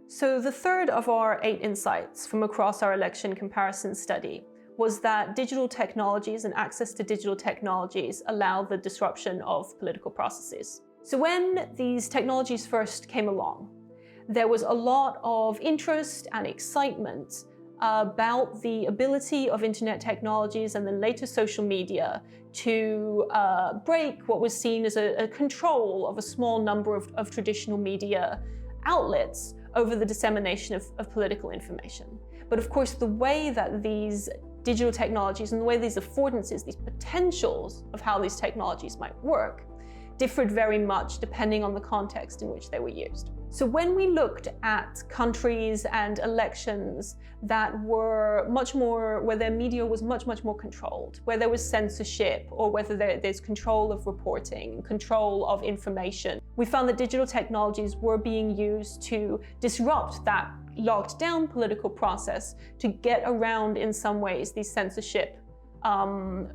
So the third of our 8 insights from across our election comparison study was that digital technologies and access to digital technologies allow the disruption of political processes. So when these technologies first came along, there was a lot of interest and excitement about the ability of internet technologies and then later social media to break what was seen as a control of a small number of traditional media outlets over the dissemination of political information. But of course, the way that these digital technologies and the way these affordances, these potentials of how these technologies might work, differed very much depending on the context in which they were used. So when we looked at countries and elections that were much more, where their media was much more controlled, where there was censorship, or whether there's control of reporting, control of information, we found that digital technologies were being used to disrupt that locked down political process, to get around in some ways these censorship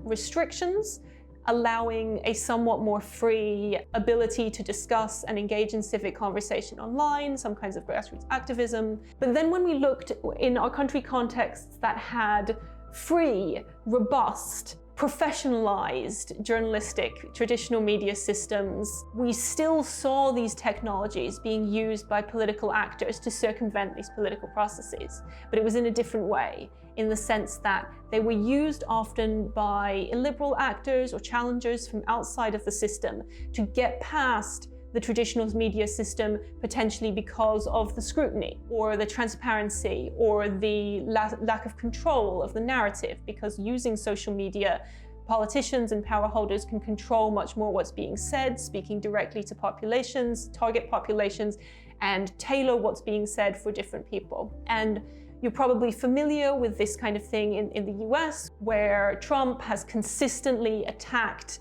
restrictions, allowing a somewhat more free ability to discuss and engage in civic conversation online, some kinds of grassroots activism. But then when we looked in our country contexts that had free, robust, professionalized journalistic traditional media systems, we still saw these technologies being used by political actors to circumvent these political processes. But it was in a different way, in the sense that they were used often by illiberal actors or challengers from outside of the system to get past the traditional media system, potentially because of the scrutiny or the transparency or the lack of control of the narrative, because using social media, politicians and power holders can control much more what's being said, speaking directly to populations, target populations, and tailor what's being said for different people. And you're probably familiar with this kind of thing in the US, where Trump has consistently attacked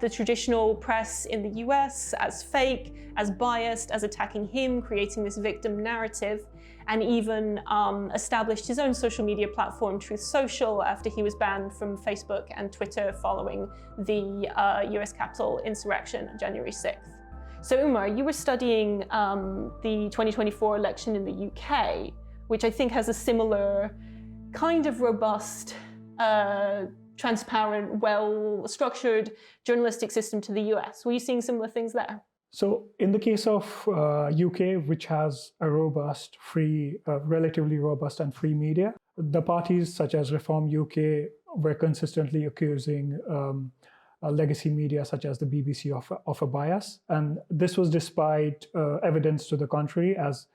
the traditional press in the US as fake, as biased, as attacking him, creating this victim narrative, and even established his own social media platform, Truth Social, after he was banned from Facebook and Twitter following the US Capitol insurrection on January 6th. So Umar, you were studying the 2024 election in the UK, which I think has a similar kind of robust, transparent, well-structured journalistic system to the US. Were you seeing similar things there? So in the case of UK, which has a robust, free, relatively robust and free media, the parties such as Reform UK were consistently accusing legacy media such as the BBC of a bias. And this was despite evidence to the contrary, as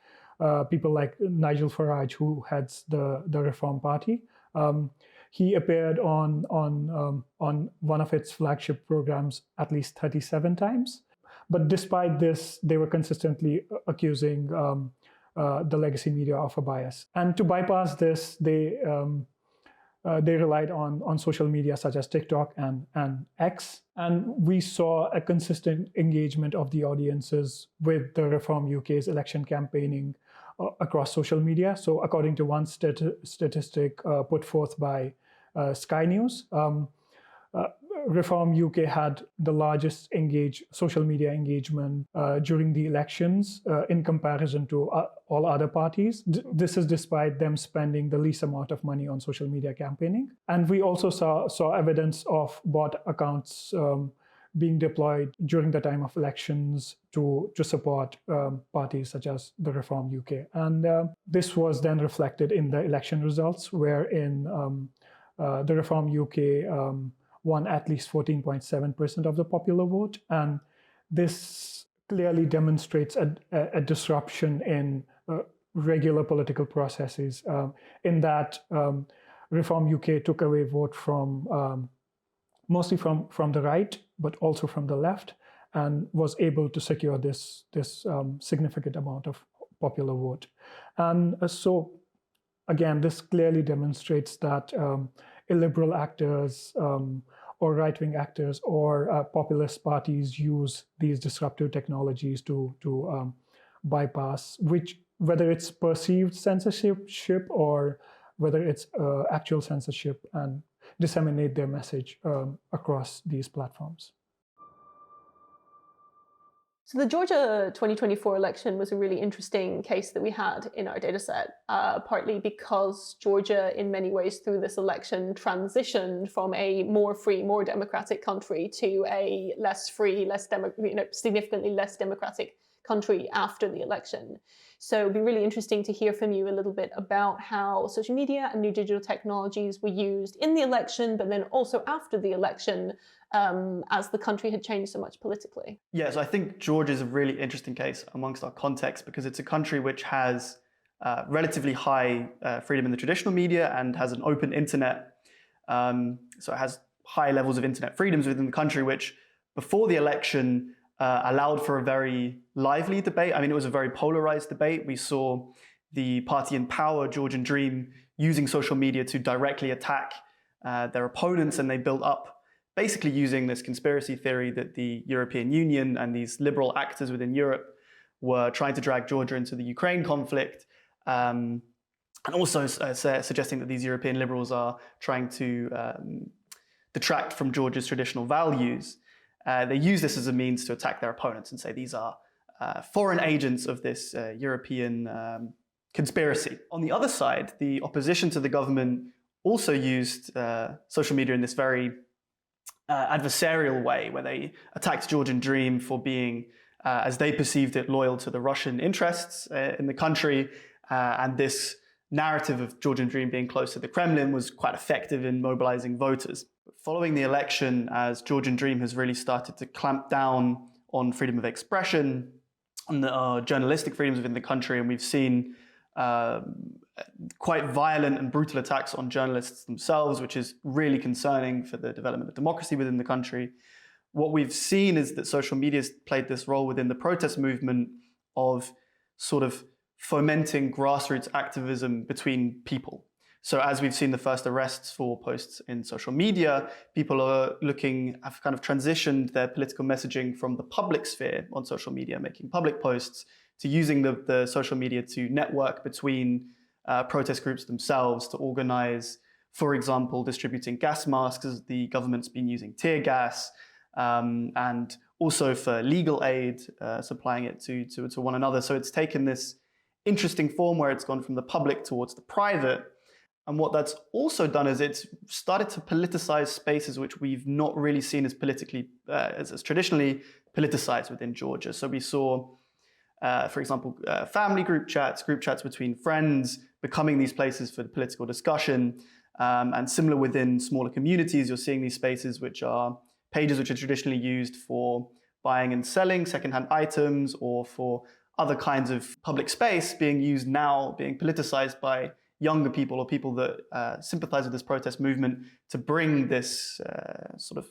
people like Nigel Farage, who heads the Reform Party, he appeared on one of its flagship programs at least 37 times. But despite this, they were consistently accusing the legacy media of a bias. And to bypass this, they relied on social media such as TikTok and X. And we saw a consistent engagement of the audiences with the Reform UK's election campaigning across social media. So according to one statistic put forth by Sky News, Reform UK had the largest social media engagement during the elections in comparison to all other parties. This is despite them spending the least amount of money on social media campaigning. And we also saw evidence of bot accounts being deployed during the time of elections to support parties such as the Reform UK. And this was then reflected in the election results, wherein the Reform UK won at least 14.7% of the popular vote. And this clearly demonstrates a disruption in regular political processes, in that Reform UK took away vote from mostly from the right, but also from the left, and was able to secure this significant amount of popular vote. And so, again, this clearly demonstrates that illiberal actors or right-wing actors or populist parties use these disruptive technologies to bypass, whether it's perceived censorship or whether it's actual censorship, and disseminate their message across these platforms. So the Georgia 2024 election was a really interesting case that we had in our data set, partly because Georgia, in many ways, through this election, transitioned from a more free, more democratic country to a less free, significantly less democratic country after the election. So it'd be really interesting to hear from you a little bit about how social media and new digital technologies were used in the election, but then also after the election, as the country had changed so much politically. Yeah, so I think Georgia is a really interesting case amongst our context because it's a country which has relatively high freedom in the traditional media and has an open internet. So it has high levels of internet freedoms within the country, which before the election allowed for a very lively debate. I mean, it was a very polarized debate. We saw the party in power, Georgian Dream, using social media to directly attack their opponents, and they built up basically using this conspiracy theory that the European Union and these liberal actors within Europe were trying to drag Georgia into the Ukraine conflict, and also suggesting that these European liberals are trying to detract from Georgia's traditional values. They use this as a means to attack their opponents and say these are foreign agents of this European conspiracy. On the other side, the opposition to the government also used social media in this very adversarial way, where they attacked Georgian Dream for being, as they perceived it, loyal to the Russian interests in the country. And this narrative of Georgian Dream being close to the Kremlin was quite effective in mobilizing voters. Following the election, as Georgian Dream has really started to clamp down on freedom of expression, on the journalistic freedoms within the country, and we've seen quite violent and brutal attacks on journalists themselves, which is really concerning for the development of democracy within the country. What we've seen is that social media has played this role within the protest movement of sort of fomenting grassroots activism between people. So as we've seen the first arrests for posts in social media, people have kind of transitioned their political messaging from the public sphere on social media, making public posts, to using the social media to network between protest groups themselves, to organize, for example, distributing gas masks as the government's been using tear gas, and also for legal aid, supplying it to one another. So it's taken this interesting form where it's gone from the public towards the private. And what that's also done is it's started to politicize spaces which we've not really seen as politically, as traditionally politicized within Georgia. So we saw, for example, family group chats between friends becoming these places for political discussion. And similar within smaller communities, you're seeing these spaces which are pages which are traditionally used for buying and selling secondhand items or for other kinds of public space being used now, being politicized by younger people or people that sympathize with this protest movement to bring this sort of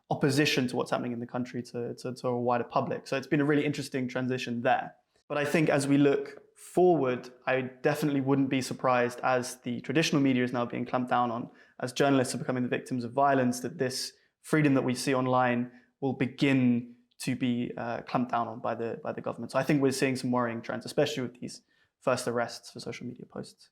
opposition to what's happening in the country to a wider public. So it's been a really interesting transition there. But I think as we look forward, I definitely wouldn't be surprised, as the traditional media is now being clamped down on, as journalists are becoming the victims of violence, that this freedom that we see online will begin to be clamped down on by the government. So I think we're seeing some worrying trends, especially with these first arrests for social media posts.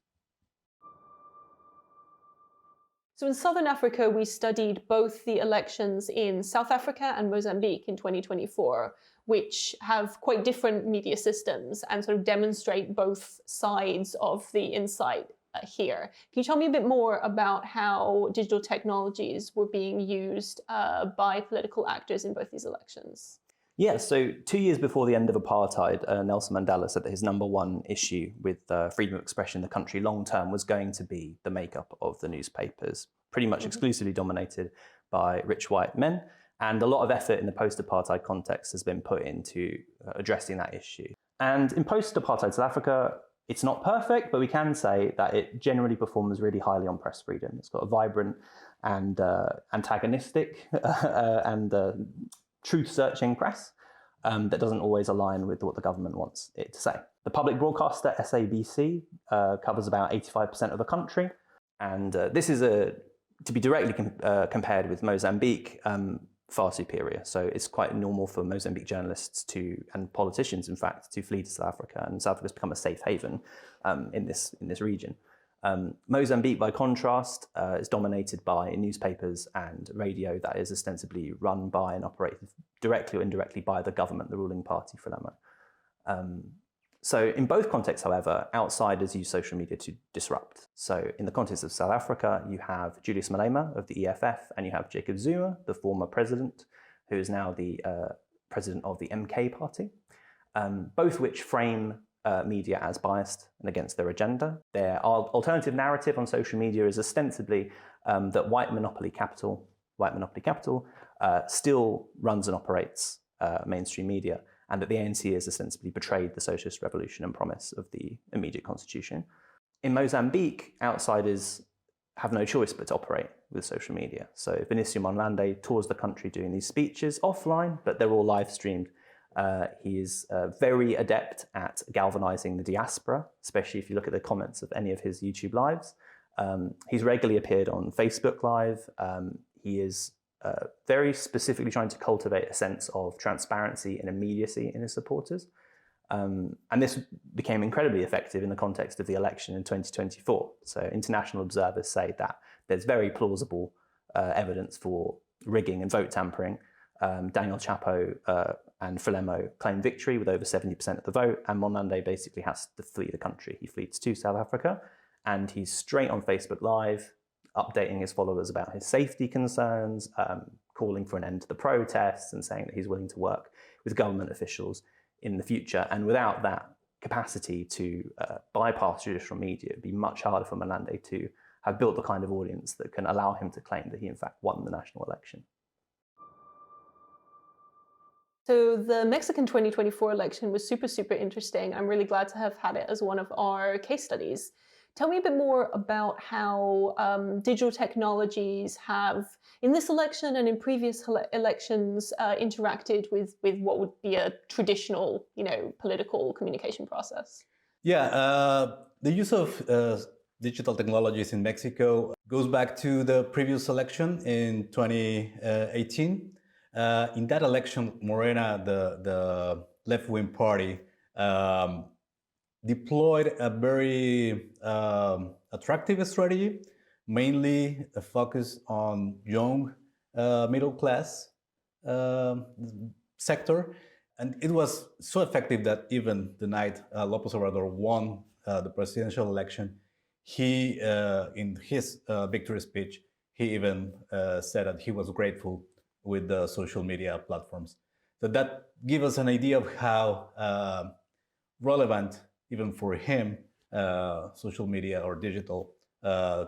So in Southern Africa, we studied both the elections in South Africa and Mozambique in 2024, which have quite different media systems and sort of demonstrate both sides of the insight here. Can you tell me a bit more about how digital technologies were being used by political actors in both these elections? Yeah, so 2 years before the end of apartheid, Nelson Mandela said that his number one issue with freedom of expression in the country long term was going to be the makeup of the newspapers, pretty much exclusively dominated by rich white men. And a lot of effort in the post-apartheid context has been put into addressing that issue. And in post-apartheid South Africa, it's not perfect, but we can say that it generally performs really highly on press freedom. It's got a vibrant and antagonistic and truth-searching press that doesn't always align with what the government wants it to say. The public broadcaster, SABC, covers about 85% of the country. And this is, to be directly compared with Mozambique, far superior. So it's quite normal for Mozambique journalists and politicians, in fact, to flee to South Africa. And South Africa's become a safe haven in this region. Mozambique, by contrast, is dominated by newspapers and radio that is ostensibly run by and operated directly or indirectly by the government, the ruling party, Frelimo. So in both contexts, however, outsiders use social media to disrupt. So in the context of South Africa, you have Julius Malema of the EFF, and you have Jacob Zuma, the former president, who is now the president of the MK party, both which frame media as biased and against their agenda. Their alternative narrative on social media is ostensibly that white monopoly capital still runs and operates mainstream media, and that the ANC has ostensibly betrayed the socialist revolution and promise of the immediate constitution. In Mozambique, outsiders have no choice but to operate with social media. So Vinicius Monlande tours the country doing these speeches offline, but they're all live streamed. He is very adept at galvanizing the diaspora, especially if you look at the comments of any of his YouTube lives. He's regularly appeared on Facebook Live. He is very specifically trying to cultivate a sense of transparency and immediacy in his supporters. And this became incredibly effective in the context of the election in 2024. So international observers say that there's very plausible evidence for rigging and vote tampering. Daniel Chapo and Frelimo claim victory with over 70% of the vote, and Monlande basically has to flee the country. He flees to South Africa, and he's straight on Facebook Live, updating his followers about his safety concerns, calling for an end to the protests, and saying that he's willing to work with government officials in the future. And without that capacity to bypass judicial media, it'd be much harder for Monlande to have built the kind of audience that can allow him to claim that he in fact won the national election. So the Mexican 2024 election was super, super interesting. I'm really glad to have had it as one of our case studies. Tell me a bit more about how digital technologies have, in this election and in previous elections, interacted with what would be a traditional, political communication process. Yeah, the use of digital technologies in Mexico goes back to the previous election in 2018. In that election, Morena, the left-wing party, deployed a very attractive strategy, mainly a focus on young middle class sector. And it was so effective that even the night López Obrador won the presidential election, he, in his victory speech, he even said that he was grateful with the social media platforms. So that gives us an idea of how relevant, even for him, social media or digital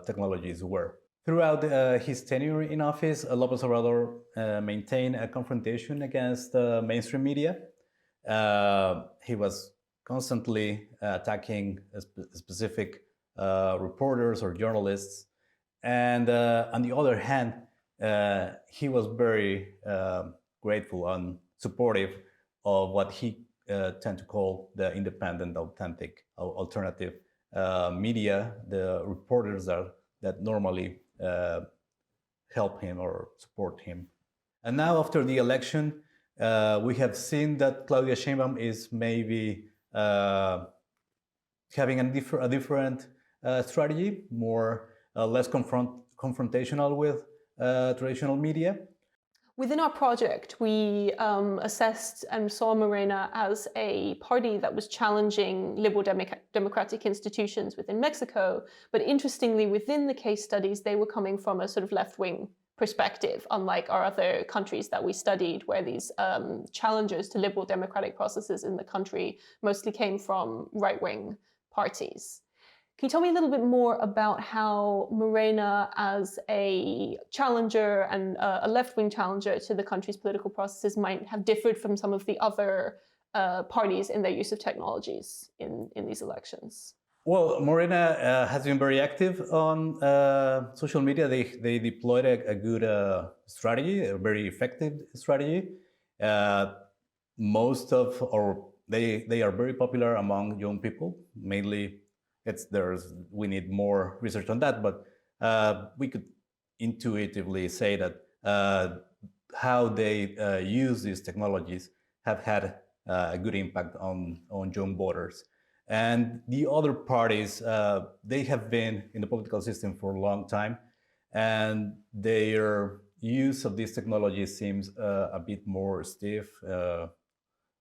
technologies were. Throughout his tenure in office, López Obrador maintained a confrontation against mainstream media. He was constantly attacking specific reporters or journalists. And on the other hand, he was very grateful and supportive of what he tend to call the independent, authentic, alternative media, the reporters that normally help him or support him. And now after the election, we have seen that Claudia Sheinbaum is maybe having a different strategy, less confrontational with traditional media. Within our project, we assessed and saw Morena as a party that was challenging liberal democratic institutions within Mexico. But interestingly, within the case studies, they were coming from a sort of left-wing perspective, unlike our other countries that we studied, where these challengers to liberal democratic processes in the country mostly came from right-wing parties. Can you tell me a little bit more about how Morena, as a challenger and a left-wing challenger to the country's political processes, might have differed from some of the other parties in their use of technologies in these elections? Well, Morena has been very active on social media. They deployed a good strategy, a very effective strategy. They are very popular among young people, mainly. We need more research on that, but we could intuitively say that how they use these technologies have had a good impact on young voters. And the other parties, they have been in the political system for a long time, and their use of this technology seems a bit more stiff,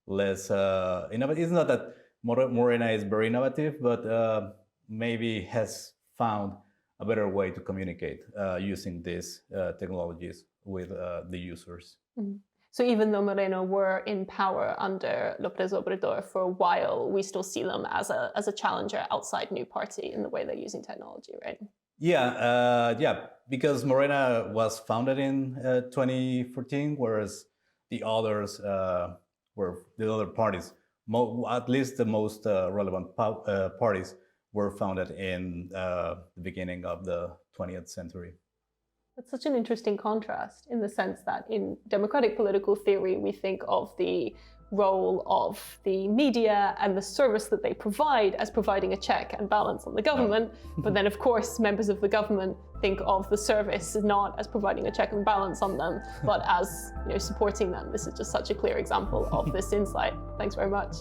less innovative. It's not that Morena is very innovative, but maybe has found a better way to communicate using these technologies with the users. Mm-hmm. So even though Morena were in power under López Obrador for a while, we still see them as a challenger outside New Party in the way they're using technology, right? Yeah, because Morena was founded in 2014, whereas the others were the other parties. At least the most relevant parties were founded in the beginning of the 20th century. That's such an interesting contrast in the sense that in democratic political theory, we think of the role of the media and the service that they provide as providing a check and balance on the government. But then, of course, members of the government think of the service not as providing a check and balance on them, but as supporting them. This is just such a clear example of this insight. Thanks very much.